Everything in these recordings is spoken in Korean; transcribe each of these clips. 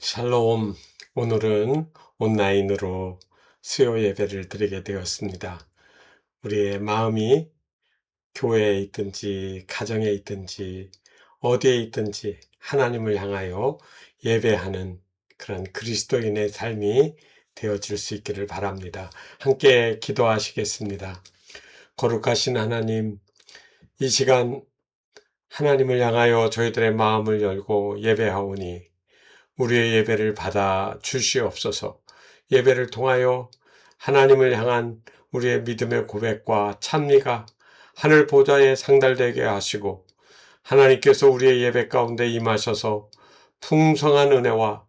샬롬. 오늘은 온라인으로 수요 예배를 드리게 되었습니다. 우리의 마음이 교회에 있든지 가정에 있든지 어디에 있든지 하나님을 향하여 예배하는 그런 그리스도인의 삶이 되어질 수 있기를 바랍니다. 함께 기도하시겠습니다. 거룩하신 하나님, 이 시간 하나님을 향하여 저희들의 마음을 열고 예배하오니 우리의 예배를 받아 주시옵소서. 예배를 통하여 하나님을 향한 우리의 믿음의 고백과 찬미가 하늘 보좌에 상달되게 하시고 하나님께서 우리의 예배 가운데 임하셔서 풍성한 은혜와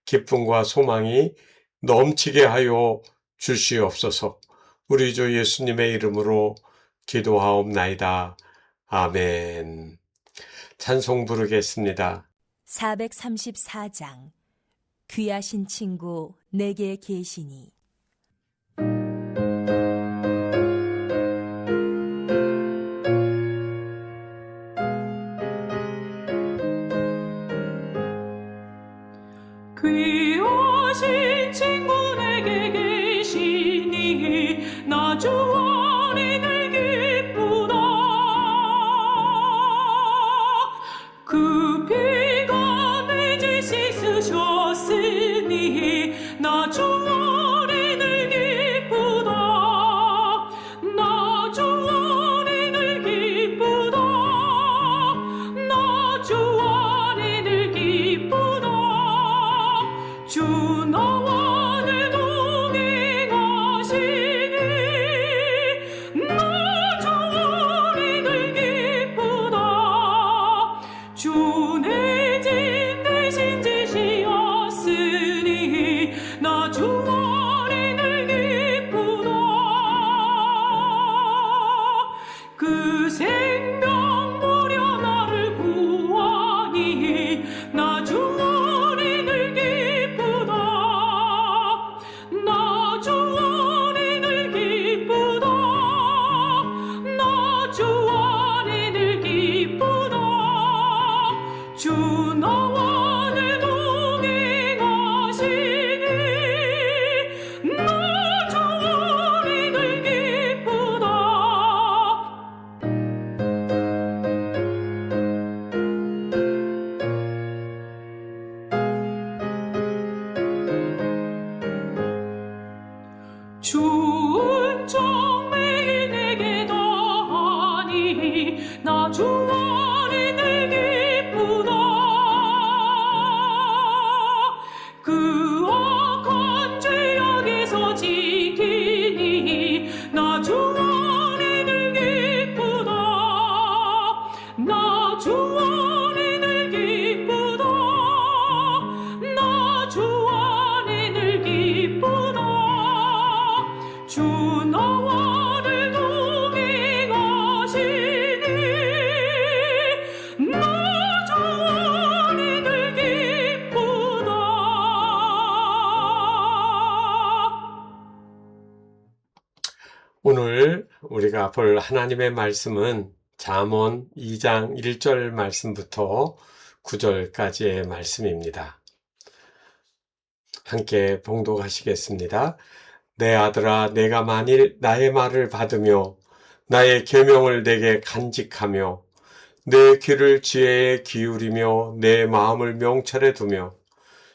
기쁨과 소망이 넘치게 하여 주시옵소서. 우리 주 예수님의 이름으로 기도하옵나이다. 아멘. 찬송 부르겠습니다. 434장 귀하신 친구 내게 계시니. 귀하신 친구 내게 계시니 나 주 안에 늘 기쁘다. 그 피가 내 죄 씻으셨으니 나 주 오늘 우리가 볼 하나님의 말씀은 잠언 2장 1절 말씀부터 9절까지의 말씀입니다. 함께 봉독하시겠습니다. 내 아들아, 내가 만일 나의 말을 받으며 나의 계명을 내게 간직하며 내 귀를 지혜에 기울이며 내 마음을 명철에 두며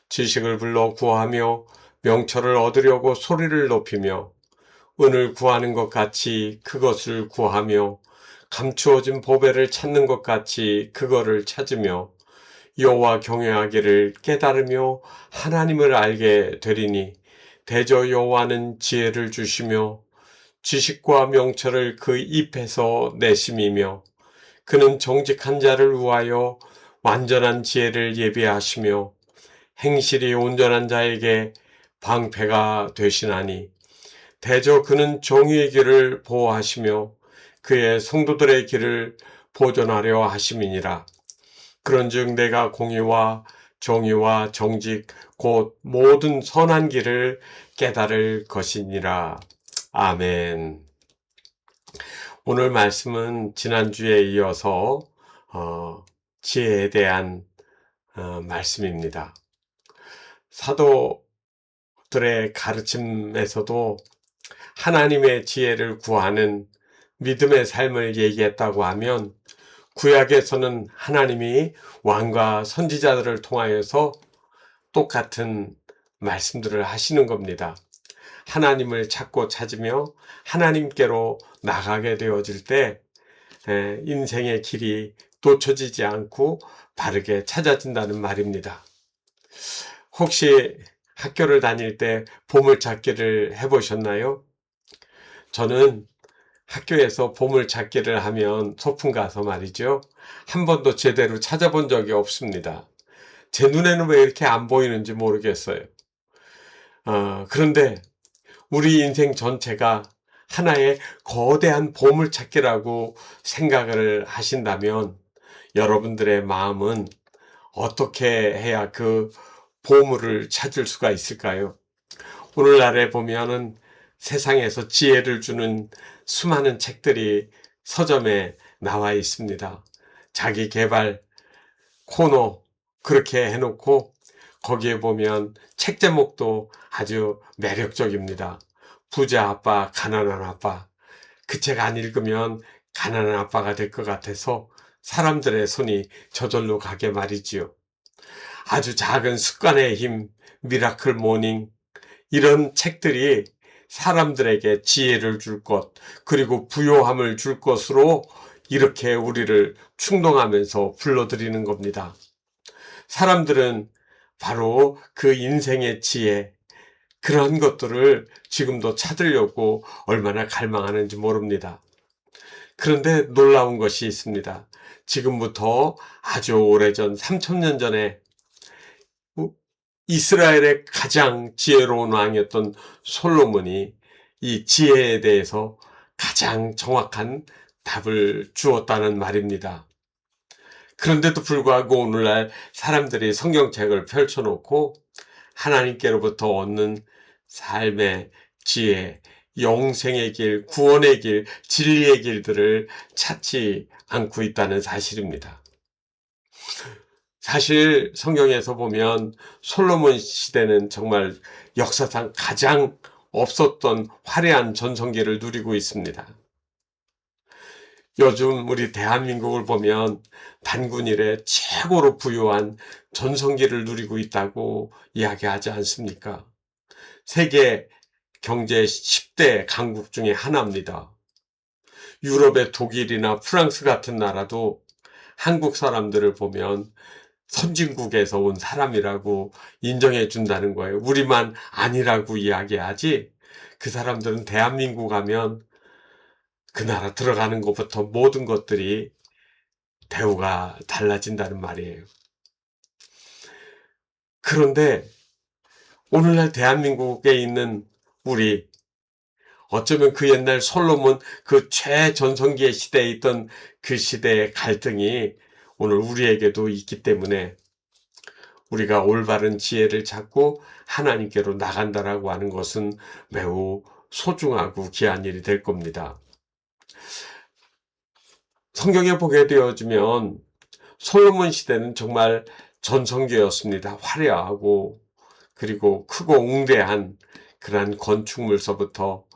지식을 불러 구하며 명철을 얻으려고 소리를 높이며 은을 구하는 것 같이 그것을 구하며 감추어진 보배를 찾는 것 같이 그거를 찾으며 여호와 경외하기를 깨달으며 하나님을 알게 되리니 대저 여호와는 지혜를 주시며 지식과 명철을 그 입에서 내심이며 그는 정직한 자를 위하여 완전한 지혜를 예비하시며 행실이 온전한 자에게 방패가 되시나니 대저 그는 정의의 길을 보호하시며 그의 성도들의 길을 보존하려 하심이니라. 그런즉 내가 공의와 정의와 정직 곧 모든 선한 길을 깨달을 것이니라. 아멘. 오늘 말씀은 지난주에 이어서 지혜에 대한 말씀입니다. 사도들의 가르침에서도 하나님의 지혜를 구하는 믿음의 삶을 얘기했다고 하면 구약에서는 하나님이 왕과 선지자들을 통하여서 똑같은 말씀들을 하시는 겁니다. 하나님을 찾고 찾으며 하나님께로 나가게 되어질 때 인생의 길이 놓쳐지지 않고 바르게 찾아진다는 말입니다. 혹시 학교를 다닐 때 보물찾기를 해보셨나요? 저는 학교에서 보물찾기를 하면 소풍 가서 말이죠. 한 번도 제대로 찾아본 적이 없습니다. 제 눈에는 왜 이렇게 안 보이는지 모르겠어요. 그런데 우리 인생 전체가 하나의 거대한 보물찾기라고 생각을 하신다면 여러분들의 마음은 어떻게 해야 그 보물을 찾을 수가 있을까요? 오늘날에 보면은 세상에서 지혜를 주는 수많은 책들이 서점에 나와 있습니다. 자기 개발 코너 그렇게 해놓고 거기에 보면 책 제목도 아주 매력적입니다. 부자 아빠, 가난한 아빠. 그 책 안 읽으면 가난한 아빠가 될 것 같아서 사람들의 손이 저절로 가게 말이지요. 아주 작은 습관의 힘, 미라클 모닝 이런 책들이 사람들에게 지혜를 줄 것, 그리고 부요함을 줄 것으로 이렇게 우리를 충동하면서 불러들이는 겁니다. 사람들은 바로 그 인생의 지혜, 그런 것들을 지금도 찾으려고 얼마나 갈망하는지 모릅니다. 그런데 놀라운 것이 있습니다. 지금부터 아주 오래전 3000년 전에 이스라엘의 가장 지혜로운 왕이었던 솔로몬이 이 지혜에 대해서 가장 정확한 답을 주었다는 말입니다. 그런데도 불구하고 오늘날 사람들이 성경책을 펼쳐놓고 하나님께로부터 얻는 삶의 지혜, 영생의 길, 구원의 길, 진리의 길들을 찾지 않고 있다는 사실입니다. 사실 성경에서 보면 솔로몬 시대는 정말 역사상 가장 없었던 화려한 전성기를 누리고 있습니다. 요즘 우리 대한민국을 보면 단군 이래 최고로 부유한 전성기를 누리고 있다고 이야기하지 않습니까? 세계 경제 10대 강국 중에 하나입니다. 유럽의 독일이나 프랑스 같은 나라도 한국 사람들을 보면 선진국에서 온 사람이라고 인정해 준다는 거예요. 우리만 아니라고 이야기하지, 그 사람들은 대한민국 가면 그 나라 들어가는 것부터 모든 것들이 대우가 달라진다는 말이에요. 그런데 오늘날 대한민국에 있는 우리, 어쩌면 그 옛날 솔로몬 그 최전성기의 시대에 있던 그 시대의 갈등이 오늘 우리에게도 있기 때문에 우리가 올바른 지혜를 찾고 하나님께로 나간다라고 하는 것은 매우 소중하고 귀한 일이 될 겁니다. 성경에 보게 되어지면 솔로몬 시대는 정말 전성기였습니다. 화려하고 그리고 크고 웅대한 그러한 건축물서부터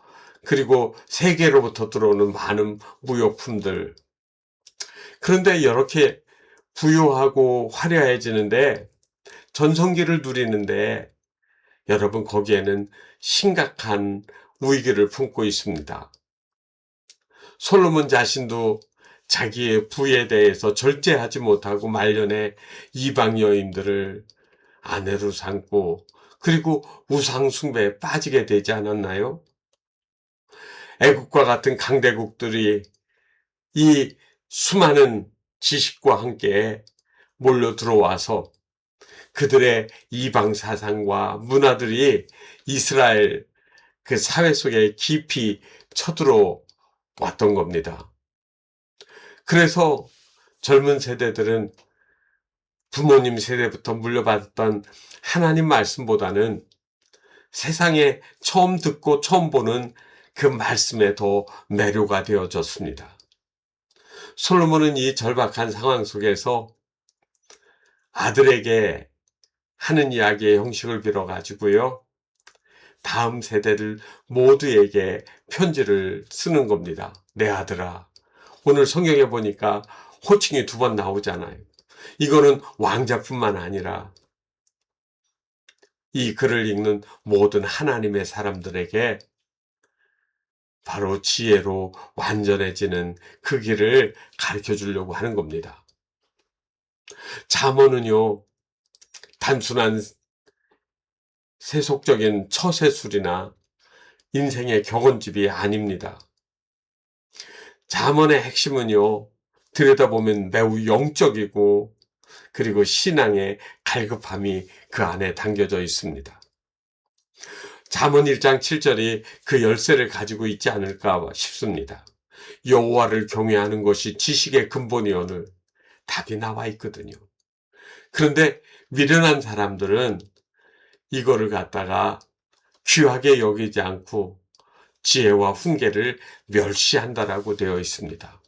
그리고 세계로부터 들어오는 많은 무용품들. 그런데 이렇게 부유하고 화려해지는데 전성기를 누리는데 여러분 거기에는 심각한 위기를 품고 있습니다. 솔로몬 자신도 자기의 부에 대해서 절제하지 못하고 말년에 이방 여인들을 아내로 삼고 그리고 우상 숭배에 빠지게 되지 않았나요? 애국과 같은 강대국들이 이 수많은 지식과 함께 몰려 들어와서 그들의 이방 사상과 문화들이 이스라엘 그 사회 속에 깊이 쳐들어 왔던 겁니다. 그래서 젊은 세대들은 부모님 세대부터 물려받았던 하나님 말씀보다는 세상에 처음 듣고 처음 보는 그 말씀에 더 매료가 되어졌습니다. 솔로몬은 이 절박한 상황 속에서 아들에게 하는 이야기의 형식을 빌어가지고요. 다음 세대들 모두에게 편지를 쓰는 겁니다. 내 아들아. 오늘 성경에 보니까 호칭이 2번 나오잖아요. 이거는 왕자뿐만 아니라 이 글을 읽는 모든 하나님의 사람들에게 바로 지혜로 완전해지는 그 길을 가르쳐 주려고 하는 겁니다. 잠언은요, 단순한 세속적인 처세술이나 인생의 격언집이 아닙니다. 잠언의 핵심은요, 들여다보면 매우 영적이고 그리고 신앙의 갈급함이 그 안에 담겨져 있습니다. 잠언 1장 7절이 그 열쇠를 가지고 있지 않을까 싶습니다. 여호와를 경외하는 것이 지식의 근본이오늘 답이 나와 있거든요. 그런데 미련한 사람들은 이거를 갖다가 귀하게 여기지 않고 지혜와 훈계를 멸시한다라고 되어 있습니다.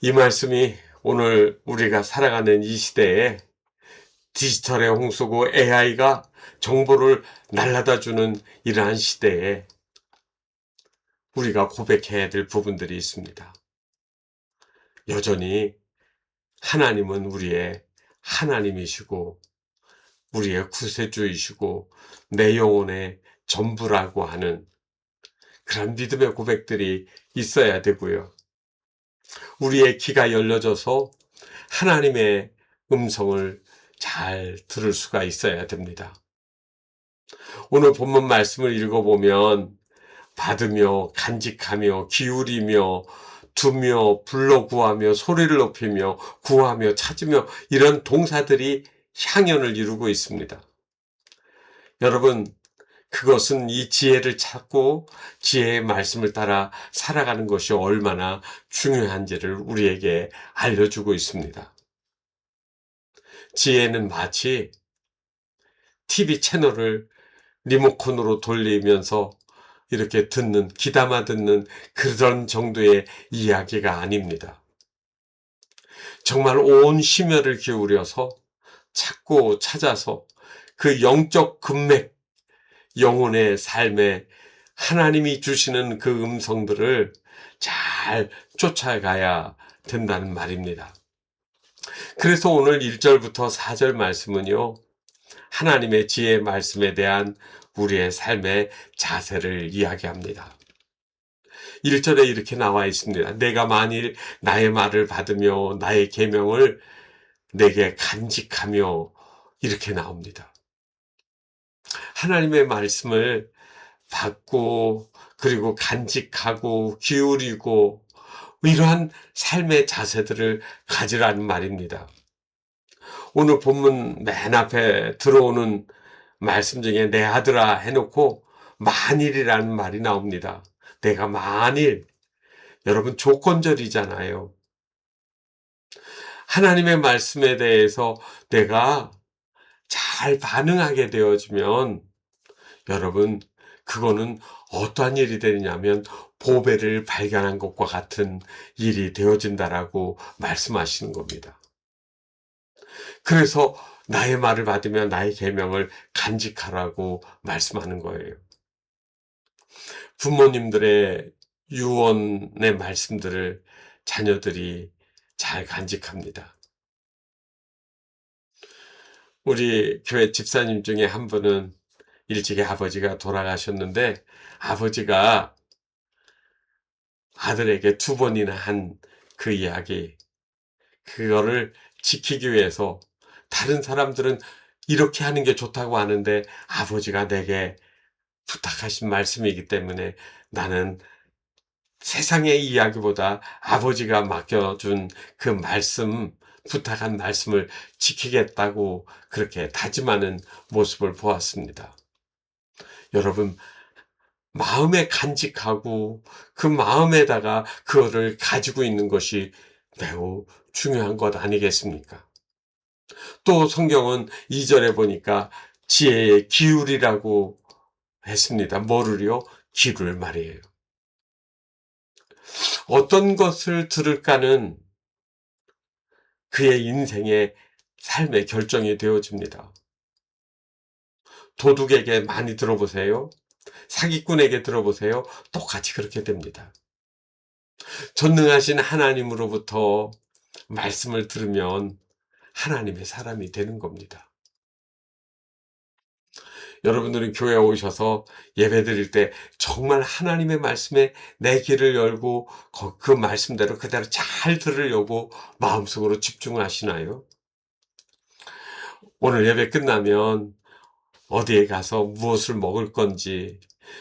이 말씀이 오늘 우리가 살아가는 이 시대에 디지털의 홍수고 AI가 정보를 날라다 주는 이러한 시대에 우리가 고백해야 될 부분들이 있습니다. 여전히 하나님은 우리의 하나님이시고 우리의 구세주이시고 내 영혼의 전부라고 하는 그런 믿음의 고백들이 있어야 되고요. 우리의 귀가 열려져서 하나님의 음성을 잘 들을 수가 있어야 됩니다. 오늘 본문 말씀을 읽어보면 받으며 간직하며 기울이며 두며 불러 구하며 소리를 높이며 구하며 찾으며 이런 동사들이 향연을 이루고 있습니다. 여러분, 그것은 이 지혜를 찾고 지혜의 말씀을 따라 살아가는 것이 얼마나 중요한지를 우리에게 알려주고 있습니다. 지혜는 마치 TV 채널을 리모컨으로 돌리면서 이렇게 귀담아 듣는 그런 정도의 이야기가 아닙니다. 정말 온 심혈을 기울여서 찾고 찾아서 그 영적 금맥, 영혼의 삶에 하나님이 주시는 그 음성들을 잘 쫓아가야 된다는 말입니다. 그래서 오늘 1절부터 4절 말씀은요, 하나님의 지혜의 말씀에 대한 우리의 삶의 자세를 이야기합니다. 1절에 이렇게 나와 있습니다. 내가 만일 나의 말을 받으며 나의 계명을 내게 간직하며 이렇게 나옵니다. 하나님의 말씀을 받고 그리고 간직하고 기울이고 이러한 삶의 자세들을 가지라는 말입니다. 오늘 본문 맨 앞에 들어오는 말씀 중에 내 아들아 해놓고 만일이라는 말이 나옵니다. 내가 만일, 여러분 조건절이잖아요. 하나님의 말씀에 대해서 내가 잘 반응하게 되어지면 여러분 그거는 어떠한 일이 되느냐면 보배를 발견한 것과 같은 일이 되어진다라고 말씀하시는 겁니다. 그래서 나의 말을 받으며 나의 계명을 간직하라고 말씀하는 거예요. 부모님들의 유언의 말씀들을 자녀들이 잘 간직합니다. 우리 교회 집사님 중에 한 분은 일찍이 아버지가 돌아가셨는데 아버지가 아들에게 2번이나 한 그 이야기, 그거를 지키기 위해서 다른 사람들은 이렇게 하는 게 좋다고 하는데 아버지가 내게 부탁하신 말씀이기 때문에 나는 세상의 이야기보다 아버지가 맡겨준 그 말씀, 부탁한 말씀을 지키겠다고 그렇게 다짐하는 모습을 보았습니다. 여러분, 마음에 간직하고 그 마음에다가 그거를 가지고 있는 것이 매우 중요한 것 아니겠습니까? 또 성경은 2절에 보니까 지혜의 기울이라고 했습니다. 뭐를요? 귀를 말이에요. 어떤 것을 들을까는 그의 인생의 삶의 결정이 되어집니다. 도둑에게 많이 들어보세요. 사기꾼에게 들어보세요. 똑같이 그렇게 됩니다. 전능하신 하나님으로부터 말씀을 들으면 하나님의 사람이 되는 겁니다. 여러분들은 교회에 오셔서 예배 드릴 때 정말 하나님의 말씀에 내 귀를 열고 그 말씀대로 그대로 잘 들으려고 마음속으로 집중하시나요? 오늘 예배 끝나면 어디에 가서 무엇을 먹을 건지,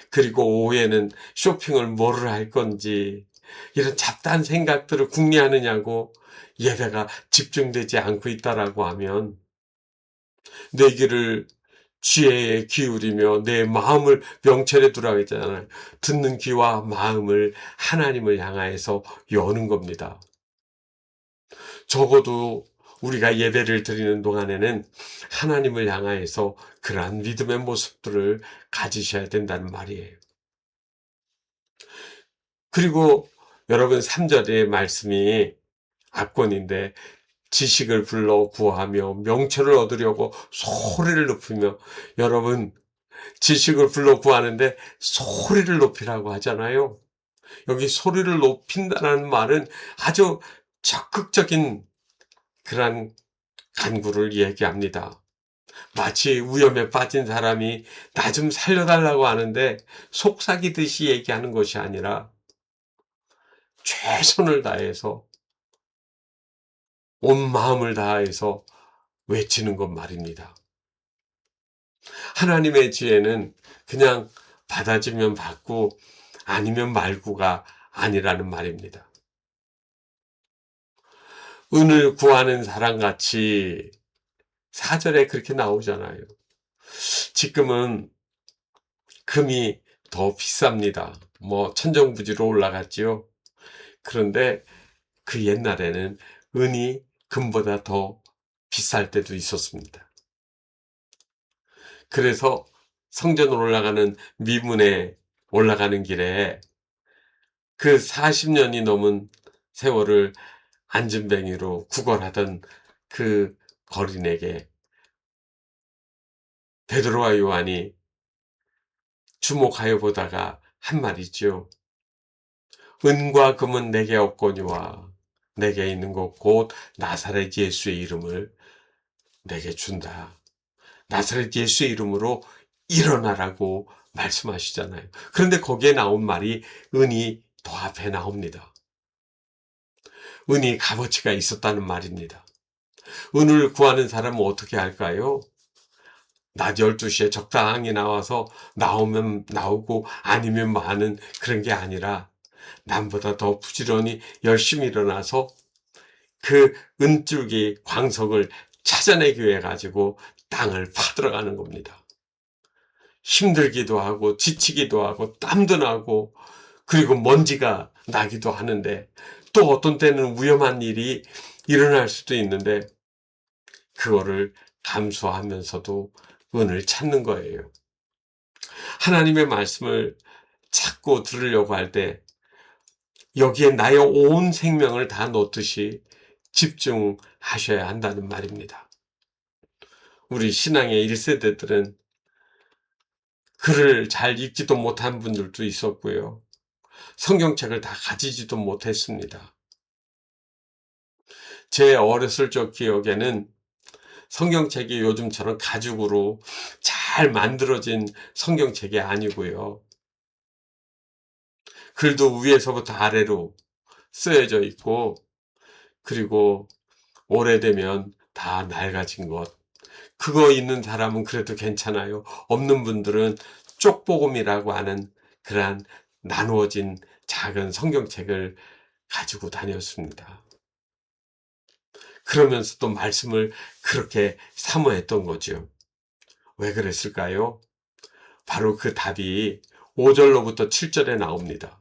그리고 오후에는 쇼핑을 뭐를 할 건지, 이런 잡다한 생각들을 궁리하느냐고 예배가 집중되지 않고 있다라고 하면 내 귀를 지혜에 기울이며 내 마음을 명철에 두라고 했잖아요. 듣는 귀와 마음을 하나님을 향하여서 여는 겁니다. 적어도 우리가 예배를 드리는 동안에는 하나님을 향하여서 그러한 믿음의 모습들을 가지셔야 된다는 말이에요. 그리고 여러분 3절의 말씀이 압권인데 지식을 불러 구하며 명철을 얻으려고 소리를 높이며, 여러분 지식을 불러 구하는데 소리를 높이라고 하잖아요. 여기 소리를 높인다는 말은 아주 적극적인 그런 간구를 얘기합니다. 마치 위험에 빠진 사람이 나 좀 살려달라고 하는데 속삭이듯이 얘기하는 것이 아니라 최선을 다해서 온 마음을 다해서 외치는 것 말입니다. 하나님의 지혜는 그냥 받아주면 받고 아니면 말고가 아니라는 말입니다. 은을 구하는 사람같이 4절에 그렇게 나오잖아요. 지금은 금이 더 비쌉니다. 천정부지로 올라갔지요. 그런데 그 옛날에는 은이 금보다 더 비쌀 때도 있었습니다. 그래서 성전으로 올라가는 미문에 올라가는 길에 그 40년이 넘은 세월을 안진뱅이로 구걸하던 그 거린에게 베드로와 요한이 주목하여 보다가 한 말이죠. 은과 금은 내게 없거니와 내게 있는 것 곧 나사렛 예수의 이름을 내게 준다. 나사렛 예수의 이름으로 일어나라고 말씀하시잖아요. 그런데 거기에 나온 말이 은이 더 앞에 나옵니다. 은이 값어치가 있었다는 말입니다. 은을 구하는 사람은 어떻게 할까요? 낮 12시에 적당히 나와서 나오면 나오고 아니면 많은 그런 게 아니라 남보다 더 부지런히 열심히 일어나서 그 은줄기 광석을 찾아내기 위해 가지고 땅을 파들어가는 겁니다. 힘들기도 하고 지치기도 하고 땀도 나고 그리고 먼지가 나기도 하는데 또 어떤 때는 위험한 일이 일어날 수도 있는데 그거를 감수하면서도 은을 찾는 거예요. 하나님의 말씀을 찾고 들으려고 할 때 여기에 나의 온 생명을 다 놓듯이 집중하셔야 한다는 말입니다. 우리 신앙의 1세대들은 글을 잘 읽지도 못한 분들도 있었고요. 성경책을 다 가지지도 못했습니다. 제 어렸을 적 기억에는 성경책이 요즘처럼 가죽으로 잘 만들어진 성경책이 아니고요. 글도 위에서부터 아래로 쓰여져 있고, 그리고 오래되면 다 낡아진 것. 그거 있는 사람은 그래도 괜찮아요. 없는 분들은 쪽복음이라고 하는 그러한 나누어진 작은 성경책을 가지고 다녔습니다. 그러면서도 말씀을 그렇게 사모했던 거죠. 왜 그랬을까요? 바로 그 답이 5절로부터 7절에 나옵니다.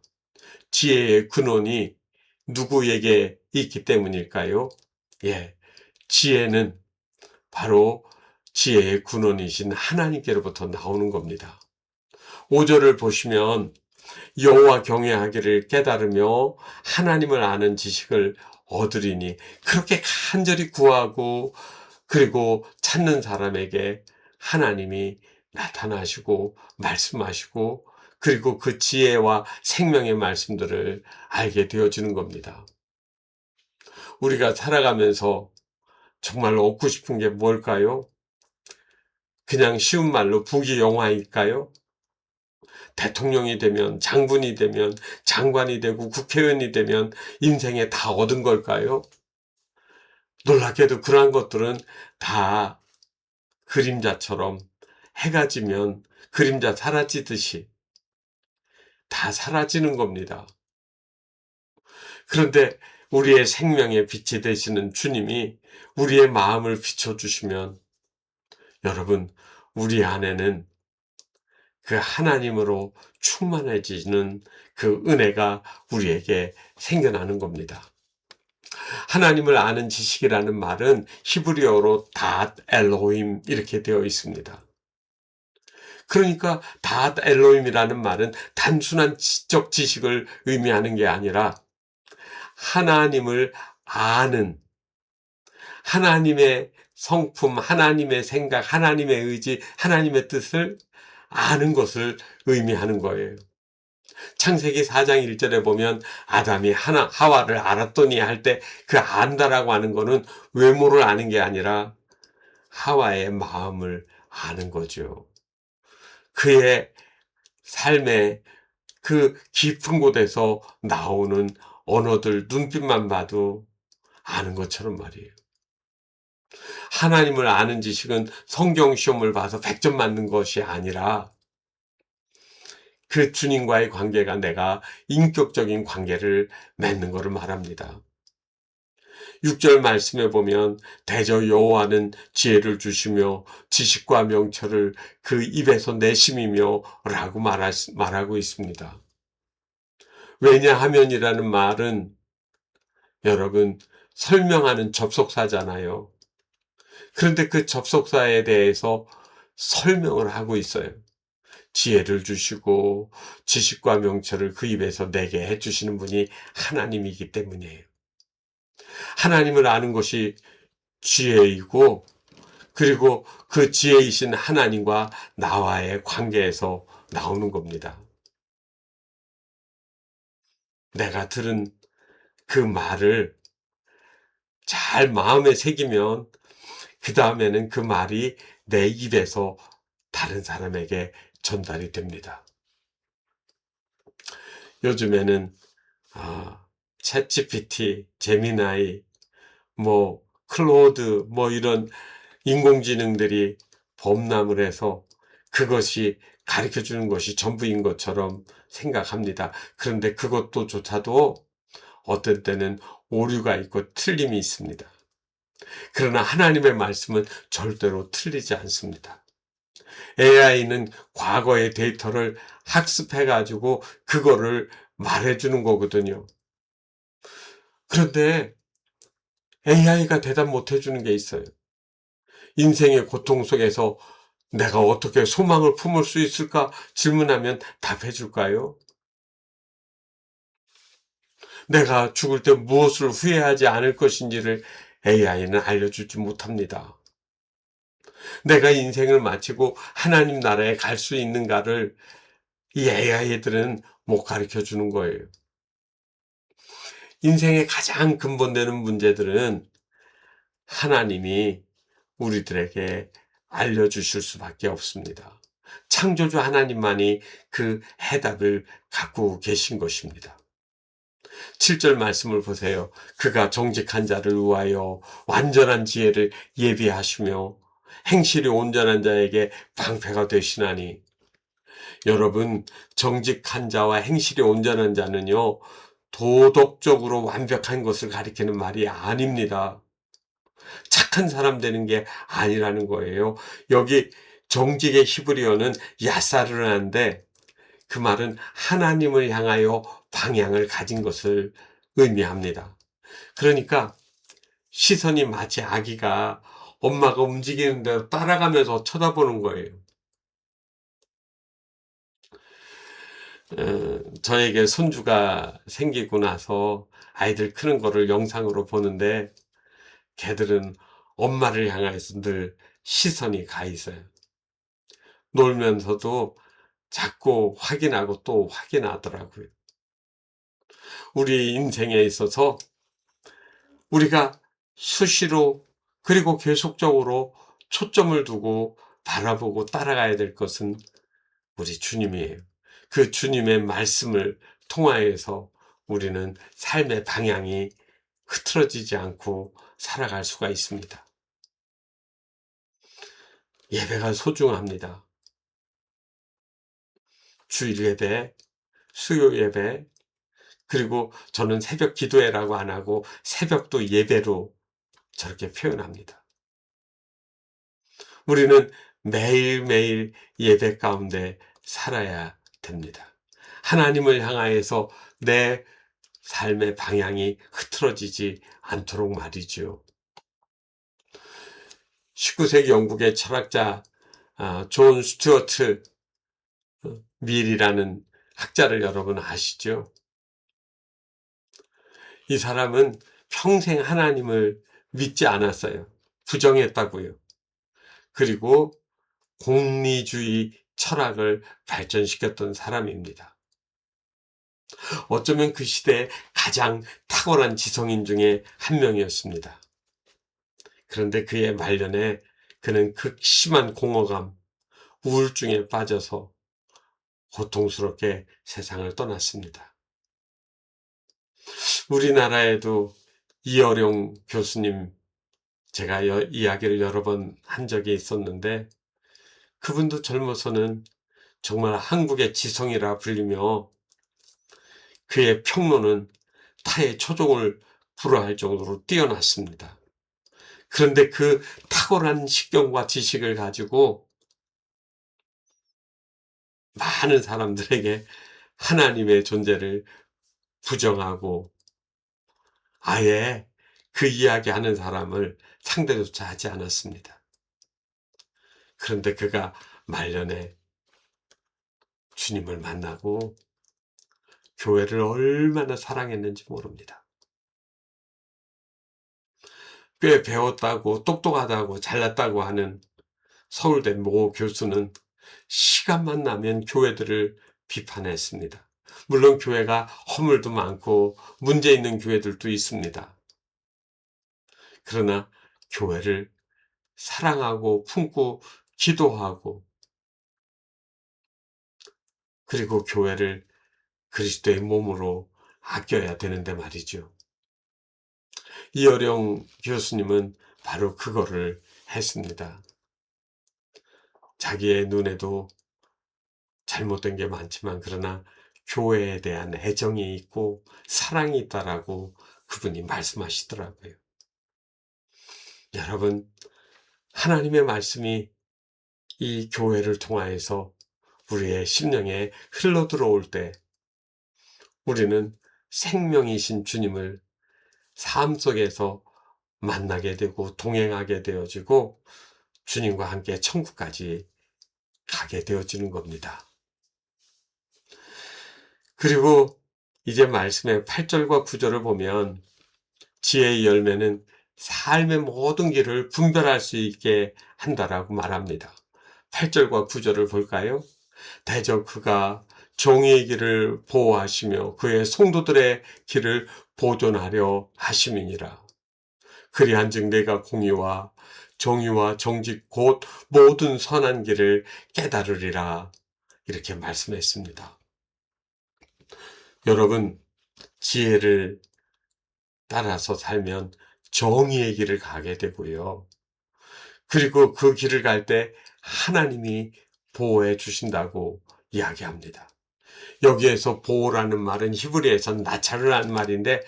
지혜의 근원이 누구에게 있기 때문일까요? 예, 지혜는 바로 지혜의 근원이신 하나님께로부터 나오는 겁니다. 5절을 보시면 여호와 경외하기를 깨달으며 하나님을 아는 지식을 얻으리니, 그렇게 간절히 구하고 그리고 찾는 사람에게 하나님이 나타나시고 말씀하시고, 그리고 그 지혜와 생명의 말씀들을 알게 되어지는 겁니다. 우리가 살아가면서 정말 얻고 싶은 게 뭘까요? 그냥 쉬운 말로 부귀영화일까요? 대통령이 되면, 장군이 되면, 장관이 되고 국회의원이 되면 인생에 다 얻은 걸까요? 놀랍게도 그러한 것들은 다 그림자처럼 해가 지면 그림자 사라지듯이 다 사라지는 겁니다. 그런데 우리의 생명의 빛이 되시는 주님이 우리의 마음을 비춰주시면, 여러분, 우리 안에는 그 하나님으로 충만해지는 그 은혜가 우리에게 생겨나는 겁니다. 하나님을 아는 지식이라는 말은 히브리어로 닷 엘로힘 이렇게 되어 있습니다. 그러니까 닷 엘로힘이라는 말은 단순한 지적 지식을 의미하는 게 아니라 하나님을 아는, 하나님의 성품, 하나님의 생각, 하나님의 의지, 하나님의 뜻을 아는 것을 의미하는 거예요. 창세기 4장 1절에 보면 아담이 하와를 알았더니 할 때 그 안다라고 하는 거는 외모를 아는 게 아니라 하와의 마음을 아는 거죠. 그의 삶의 그 깊은 곳에서 나오는 언어들, 눈빛만 봐도 아는 것처럼 말이에요. 하나님을 아는 지식은 성경 시험을 봐서 100점 맞는 것이 아니라 그 주님과의 관계가 내가 인격적인 관계를 맺는 것을 말합니다. 6절 말씀에 보면 대저 여호와는 지혜를 주시며 지식과 명철을 그 입에서 내심이며 라고 말하고 있습니다. 왜냐하면이라는 말은 여러분 설명하는 접속사잖아요. 그런데 그 접속사에 대해서 설명을 하고 있어요. 지혜를 주시고 지식과 명철을 그 입에서 내게 해주시는 분이 하나님이기 때문이에요. 하나님을 아는 것이 지혜이고, 그리고 그 지혜이신 하나님과 나와의 관계에서 나오는 겁니다. 내가 들은 그 말을 잘 마음에 새기면 그 다음에는 그 말이 내 입에서 다른 사람에게 전달이 됩니다. 요즘에는 챗GPT, 제미나이, 클로드, 이런 인공지능들이 범람을 해서 그것이 가르쳐 주는 것이 전부인 것처럼 생각합니다. 그런데 그것도 조차도 어떤 때는 오류가 있고 틀림이 있습니다. 그러나 하나님의 말씀은 절대로 틀리지 않습니다. AI는 과거의 데이터를 학습해가지고 그거를 말해주는 거거든요. 그런데 AI가 대답 못해주는 게 있어요. 인생의 고통 속에서 내가 어떻게 소망을 품을 수 있을까 질문하면 답해 줄까요? 내가 죽을 때 무엇을 후회하지 않을 것인지를 AI는 알려주지 못합니다. 내가 인생을 마치고 하나님 나라에 갈 수 있는가를 이 AI들은 못 가르쳐 주는 거예요. 인생의 가장 근본되는 문제들은 하나님이 우리들에게 알려주실 수밖에 없습니다. 창조주 하나님만이 그 해답을 갖고 계신 것입니다. 7절 말씀을 보세요. 그가 정직한 자를 위하여 완전한 지혜를 예비하시며 행실이 온전한 자에게 방패가 되시나니. 여러분, 정직한 자와 행실이 온전한 자는요, 도덕적으로 완벽한 것을 가리키는 말이 아닙니다. 착한 사람 되는 게 아니라는 거예요. 여기 정직의 히브리어는 야사르라는데 그 말은 하나님을 향하여 방향을 가진 것을 의미합니다. 그러니까 시선이 마치 아기가 엄마가 움직이는 대로 따라가면서 쳐다보는 거예요. 저에게 손주가 생기고 나서 아이들 크는 거를 영상으로 보는데 걔들은 엄마를 향해서 늘 시선이 가 있어요. 놀면서도 자꾸 확인하고 또 확인하더라고요. 우리 인생에 있어서 우리가 수시로 그리고 계속적으로 초점을 두고 바라보고 따라가야 될 것은 우리 주님이에요. 그 주님의 말씀을 통하여서 우리는 삶의 방향이 흐트러지지 않고 살아갈 수가 있습니다. 예배가 소중합니다. 주일 예배, 수요 예배, 그리고 저는 새벽 기도회라고 안 하고 새벽도 예배로 저렇게 표현합니다. 우리는 매일매일 예배 가운데 살아야 됩니다. 하나님을 향하여서 내 삶의 방향이 흐트러지지 않도록 말이죠. 19세기 영국의 철학자 존 스튜어트 밀이라는 학자를 여러분 아시죠? 이 사람은 평생 하나님을 믿지 않았어요. 부정했다고요. 그리고 공리주의 철학을 발전시켰던 사람입니다. 어쩌면 그 시대의 가장 탁월한 지성인 중에 한 명이었습니다. 그런데 그의 말년에 그는 극심한 공허감, 우울증에 빠져서 고통스럽게 세상을 떠났습니다. 우리나라에도 이어룡 교수님, 제가 이야기를 여러 번 한 적이 있었는데 그분도 젊어서는 정말 한국의 지성이라 불리며 그의 평론은 타의 초종을 불허할 정도로 뛰어났습니다. 그런데 그 탁월한 식견과 지식을 가지고 많은 사람들에게 하나님의 존재를 부정하고 아예 그 이야기하는 사람을 상대조차 하지 않았습니다. 그런데 그가 말년에 주님을 만나고 교회를 얼마나 사랑했는지 모릅니다. 꽤 배웠다고 똑똑하다고 잘났다고 하는 서울대 모 교수는 시간만 나면 교회들을 비판했습니다. 물론 교회가 허물도 많고 문제 있는 교회들도 있습니다. 그러나 교회를 사랑하고 품고 기도하고 그리고 교회를 그리스도의 몸으로 아껴야 되는데 말이죠. 이어령 교수님은 바로 그거를 했습니다. 자기의 눈에도 잘못된 게 많지만 그러나 교회에 대한 애정이 있고 사랑이 있다라고 그분이 말씀하시더라고요. 여러분, 하나님의 말씀이 이 교회를 통하여서 우리의 심령에 흘러 들어올 때 우리는 생명이신 주님을 삶 속에서 만나게 되고 동행하게 되어지고 주님과 함께 천국까지 가게 되어지는 겁니다. 그리고 이제 말씀의 8절과 9절을 보면 지혜의 열매는 삶의 모든 길을 분별할 수 있게 한다라고 말합니다. 8절과 9절을 볼까요? 대저 그가 정의의 길을 보호하시며 그의 성도들의 길을 보존하려 하심이니라. 그리한즉 내가 공의와 정의와 정직 곧 모든 선한 길을 깨달으리라. 이렇게 말씀했습니다. 여러분, 지혜를 따라서 살면 정의의 길을 가게 되고요. 그리고 그 길을 갈 때 하나님이 보호해 주신다고 이야기합니다. 여기에서 보호라는 말은 히브리에서는 나찰이라는 말인데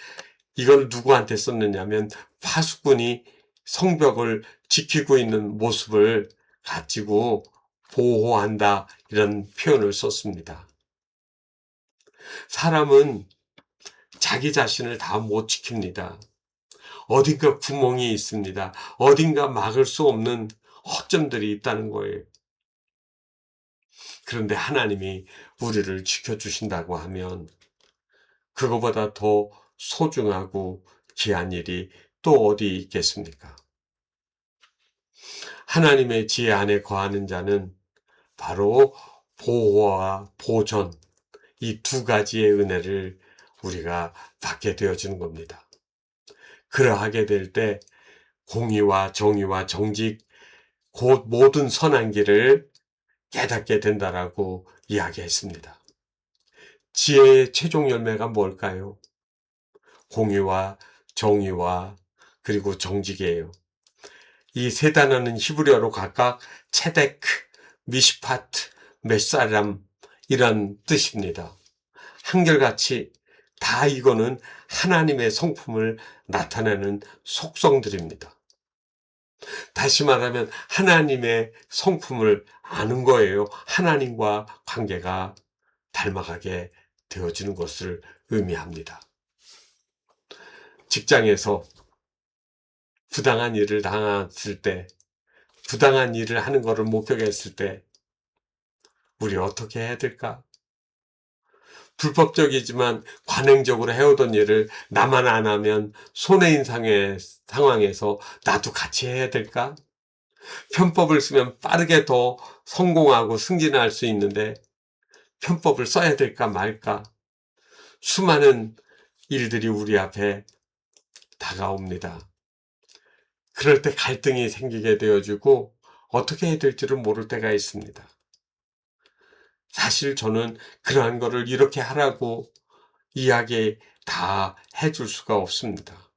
이걸 누구한테 썼느냐면 파수꾼이 성벽을 지키고 있는 모습을 가지고 보호한다 이런 표현을 썼습니다. 사람은 자기 자신을 다 못 지킵니다. 어딘가 구멍이 있습니다. 어딘가 막을 수 없는 허점들이 있다는 거예요. 그런데 하나님이 우리를 지켜주신다고 하면 그거보다 더 소중하고 귀한 일이 또 어디 있겠습니까? 하나님의 지혜 안에 거하는 자는 바로 보호와 보존, 이 두 가지의 은혜를 우리가 받게 되어지는 겁니다. 그러하게 될 때 공의와 정의와 정직, 곧 모든 선한 길을 깨닫게 된다라고 이야기했습니다. 지혜의 최종 열매가 뭘까요? 공의와 정의와 그리고 정직이에요. 이 세 단어는 히브리어로 각각 체데크, 미시파트, 메사람 이런 뜻입니다. 한결같이 다 이거는 하나님의 성품을 나타내는 속성들입니다. 다시 말하면 하나님의 성품을 아는 거예요. 하나님과 관계가 닮아가게 되어지는 것을 의미합니다. 직장에서 부당한 일을 당했을 때, 부당한 일을 하는 것을 목격했을 때 우리 어떻게 해야 될까? 불법적이지만 관행적으로 해오던 일을 나만 안 하면 손해인상의 상황에서 나도 같이 해야 될까? 편법을 쓰면 빠르게 더 성공하고 승진할 수 있는데 편법을 써야 될까 말까? 수많은 일들이 우리 앞에 다가옵니다. 그럴 때 갈등이 생기게 되어지고 어떻게 해야 될지를 모를 때가 있습니다. 사실 저는 그러한 거를 이렇게 하라고 이야기 다 해줄 수가 없습니다.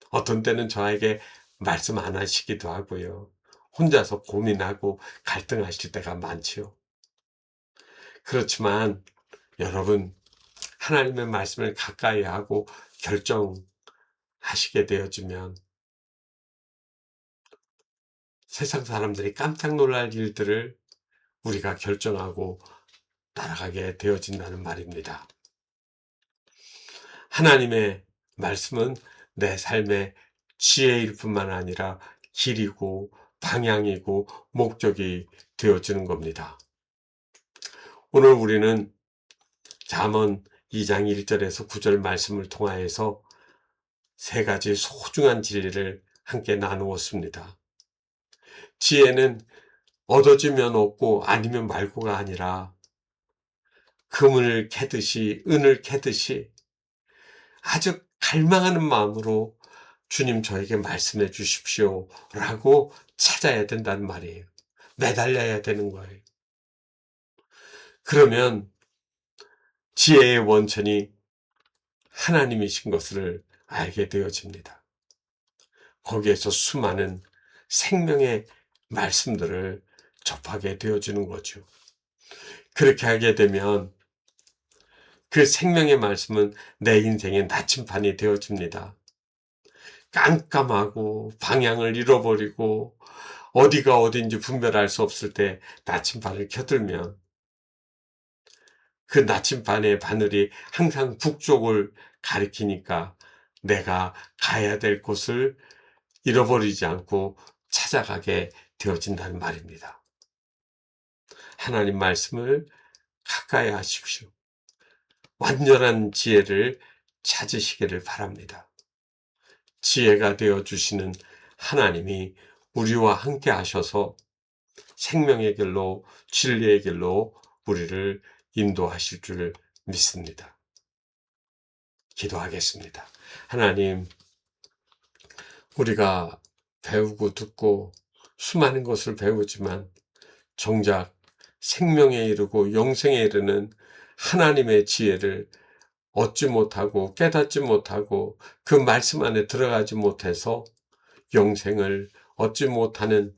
어떤 때는 저에게 말씀 안 하시기도 하고요. 혼자서 고민하고 갈등하실 때가 많지요. 그렇지만 여러분, 하나님의 말씀을 가까이 하고 결정하시게 되어지면 세상 사람들이 깜짝 놀랄 일들을 우리가 결정하고 따라가게 되어진다는 말입니다. 하나님의 말씀은 내 삶의 지혜일 뿐만 아니라 길이고 방향이고 목적이 되어지는 겁니다. 오늘 우리는 잠언 2장 1절에서 9절 말씀을 통하여서 세 가지 소중한 진리를 함께 나누었습니다. 지혜는 얻어지면 얻고 아니면 말고가 아니라 금을 캐듯이 은을 캐듯이 아주 갈망하는 마음으로 주님 저에게 말씀해 주십시오 라고 찾아야 된다는 말이에요. 매달려야 되는 거예요. 그러면 지혜의 원천이 하나님이신 것을 알게 되어집니다. 거기에서 수많은 생명의 말씀들을 접하게 되어지는 거죠. 그렇게 하게 되면 그 생명의 말씀은 내 인생의 나침판이 되어집니다. 깜깜하고 방향을 잃어버리고 어디가 어딘지 분별할 수 없을 때 나침반을 켜들면 그 나침반의 바늘이 항상 북쪽을 가리키니까 내가 가야 될 곳을 잃어버리지 않고 찾아가게 되어진다는 말입니다. 하나님 말씀을 가까이 하십시오. 완전한 지혜를 찾으시기를 바랍니다. 지혜가 되어주시는 하나님이 우리와 함께 하셔서 생명의 길로, 진리의 길로 우리를 인도하실 줄 믿습니다. 기도하겠습니다. 하나님, 우리가 배우고 듣고 수많은 것을 배우지만 정작 생명에 이르고 영생에 이르는 하나님의 지혜를 얻지 못하고 깨닫지 못하고 그 말씀 안에 들어가지 못해서 영생을 얻지 못하는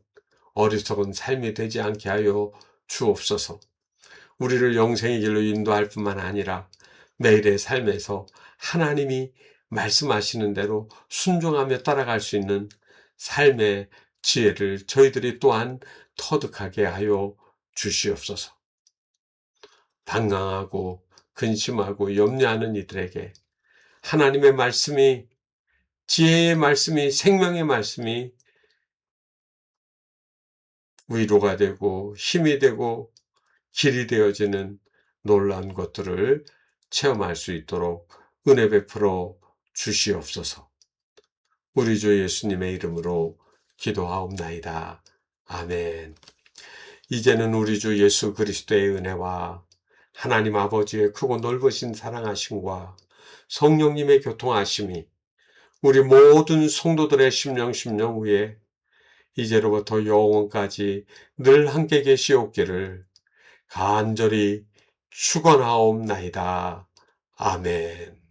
어리석은 삶이 되지 않게 하여 주옵소서. 우리를 영생의 길로 인도할 뿐만 아니라 매일의 삶에서 하나님이 말씀하시는 대로 순종하며 따라갈 수 있는 삶의 지혜를 저희들이 또한 터득하게 하여 주시옵소서. 방황하고 근심하고 염려하는 이들에게 하나님의 말씀이, 지혜의 말씀이, 생명의 말씀이 위로가 되고 힘이 되고 길이 되어지는 놀라운 것들을 체험할 수 있도록 은혜 베풀어 주시옵소서. 우리 주 예수님의 이름으로 기도하옵나이다. 아멘. 이제는 우리 주 예수 그리스도의 은혜와 하나님 아버지의 크고 넓으신 사랑하심과 성령님의 교통하심이 우리 모든 성도들의 심령 위에 이제로부터 영원까지 늘 함께 계시옵기를 간절히 축원하옵나이다. 아멘.